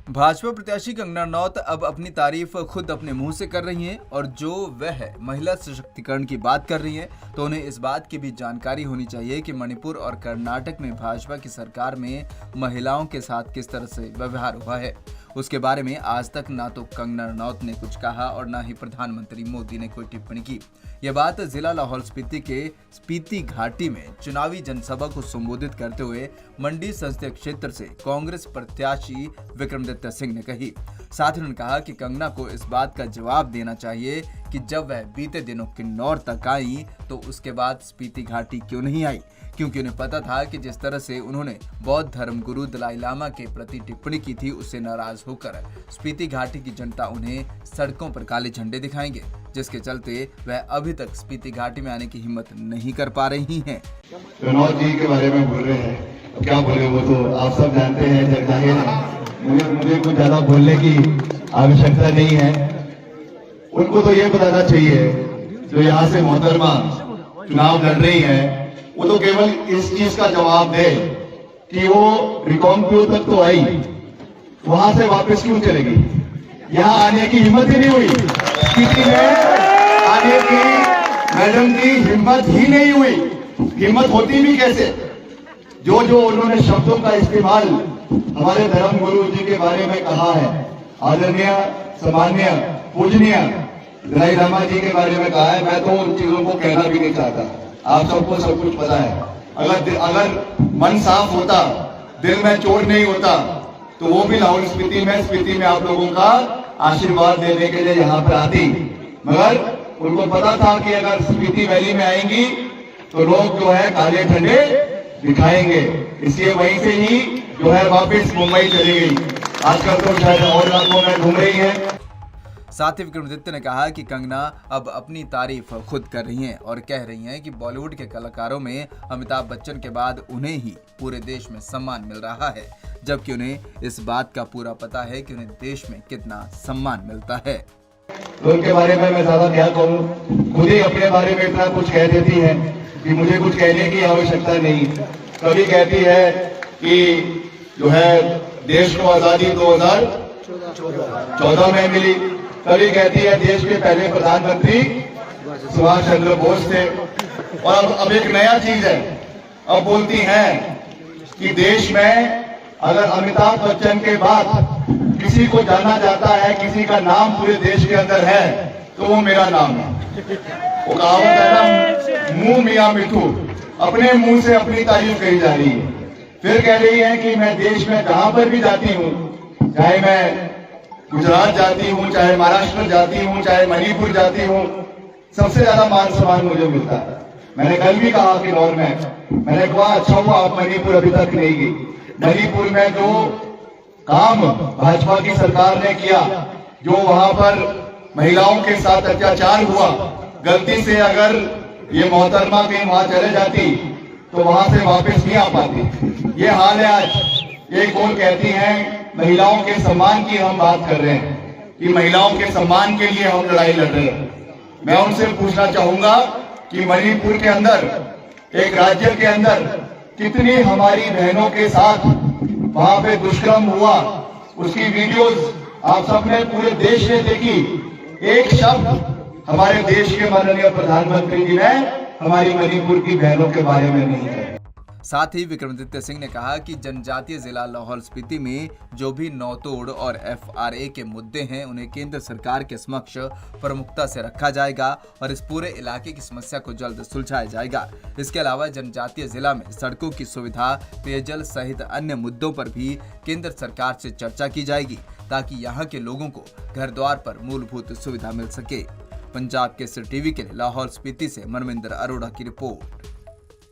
भाजपा प्रत्याशी कंगना रनौत अब अपनी तारीफ खुद अपने मुंह से कर रही हैं और जो वह महिला सशक्तिकरण की बात कर रही हैं तो उन्हें इस बात की भी जानकारी होनी चाहिए कि मणिपुर और कर्नाटक में भाजपा की सरकार में महिलाओं के साथ किस तरह से व्यवहार हुआ है। उसके बारे में आज तक ना तो कंगना रनौत ने कुछ कहा और ना ही प्रधानमंत्री मोदी ने कोई टिप्पणी की। यह बात जिला लाहौल स्पीति के स्पीति घाटी में चुनावी जनसभा को संबोधित करते हुए मंडी संसदीय क्षेत्र से कांग्रेस प्रत्याशी विक्रमादित्य सिंह ने कही। साथ ही उन्होंने कहा कि कंगना को इस बात का जवाब देना चाहिए कि जब वह बीते दिनों किन्नौर तक आई तो उसके बाद स्पीति घाटी क्यों नहीं आई, क्योंकि उन्हें पता था कि जिस तरह से उन्होंने बौद्ध धर्मगुरु दलाई लामा के प्रति टिप्पणी की थी उससे नाराज होकर स्पीति घाटी की जनता उन्हें सड़कों पर काले झंडे दिखाएंगे, जिसके चलते वह अभी तक स्पीति घाटी में आने की हिम्मत नहीं कर पा रही हैं। रनौत जी के बारे में बोल रहे हैं, क्या बोले वो तो आप सब जानते हैं, जग जाहिर है। मुझे कुछ ज्यादा बोलने की आवश्यकता नहीं है। उनको तो ये बताना चाहिए जो यहाँ से मोहतरमा चुनाव लड़ रही है वो तो केवल इस चीज का जवाब दे कि वो रिकॉम्प्यू तक तो आई, वहां से वापस क्यों चलेगी। यहाँ आने की हिम्मत ही नहीं हुई, स्पीति में आने की मैडम की हिम्मत ही नहीं हुई। हिम्मत होती भी कैसे, जो उन्होंने शब्दों का इस्तेमाल हमारे धर्म गुरु जी के बारे में कहा है, आदरणीय सामान्य पूजनीय दलाई लामा जी के बारे में कहा है, मैं तो उन चीजों को कहना भी नहीं चाहता। आप सबको सब कुछ पता है। अगर मन साफ होता, दिल में चोट नहीं होता तो वो भी लाहौल स्पीति में आप लोगों का आशीर्वाद देने के लिए यहाँ पर आती। मगर उनको पता था कि अगर स्पीति वैली में आएंगी तो लोग जो है काले झंडे दिखाएंगे, इसलिए वहीं से ही जो है वापस मुंबई चली गई। आजकल तो शायद और इलाकों में घूम रही है। साथ ही विक्रमादित्य ने कहा कि कंगना अब अपनी तारीफ खुद कर रही हैं और कह रही हैं कि बॉलीवुड के कलाकारों में अमिताभ बच्चन के बाद उन्हें ही पूरे देश में सम्मान मिल रहा है, जबकि उन्हें इस बात का पूरा पता है कि उन्हें देश में कितना सम्मान मिलता है। तो उनके बारे में मैं ज्यादा क्या कहूँ, खुद ही अपने बारे में इतना कुछ कह देती है कि मुझे कुछ कहने की आवश्यकता नहीं। कभी कहती है कि जो है देश को आजादी 2014 में मिली, कभी कहती है देश के पहले प्रधानमंत्री सुभाष चंद्र बोस थे, और अब एक नया चीज है, अब बोलती हैं कि देश में अगर अमिताभ बच्चन के बाद किसी को जाना जाता है, किसी का नाम पूरे देश के अंदर है तो वो मेरा नाम है। वो कहावत है ना, मुंह मियां मिठू, अपने मुंह से अपनी तारीफ कही जा रही है। फिर कह रही है कि मैं देश में जहां पर भी जाती हूँ, चाहे मैं गुजरात जाती हूँ, चाहे महाराष्ट्र जाती हूँ, चाहे मणिपुर जाती हूँ, सबसे ज्यादा मान सम्मान मुझे मिलता है। मैंने कल भी कहा कि दौर में मैंने कहा अच्छा हुआ आप मणिपुर अभी तक नहीं गई। मणिपुर में जो काम भाजपा की सरकार ने किया, जो वहां पर महिलाओं के साथ अत्याचार हुआ, गलती से अगर ये मोहतरमा कहीं वहां चले जाती तो वहां से वापस नहीं आ पाती। ये हाल है आज। ये कौन कहती हैं महिलाओं के सम्मान की हम बात कर रहे हैं कि महिलाओं के सम्मान के लिए हम लड़ाई लड़ रहे हैं। मैं उनसे पूछना चाहूंगा कि मणिपुर के अंदर, एक राज्य के अंदर कितनी हमारी बहनों के साथ वहां पे दुष्कर्म हुआ, उसकी वीडियोस आप सबने पूरे देश ने देखी। एक शब्द हमारे देश के माननीय प्रधानमंत्री जी ने हमारी मणिपुर की बहनों के बारे में नहीं कहा। साथ ही विक्रमादित्य सिंह ने कहा कि जनजातीय जिला लाहौल स्पीति में जो भी नौतोड़ और FRA के मुद्दे हैं उन्हें केंद्र सरकार के समक्ष प्रमुखता से रखा जाएगा और इस पूरे इलाके की समस्या को जल्द सुलझाया जाएगा। इसके अलावा जनजातीय जिला में सड़कों की सुविधा, पेयजल सहित अन्य मुद्दों पर भी केंद्र सरकार से चर्चा की जाएगी ताकि यहाँ के लोगों को घर द्वार पर मूलभूत सुविधा मिल सके। पंजाब केसरी टीवी के लिए लाहौल स्पीति से मनविंदर अरोड़ा की रिपोर्ट।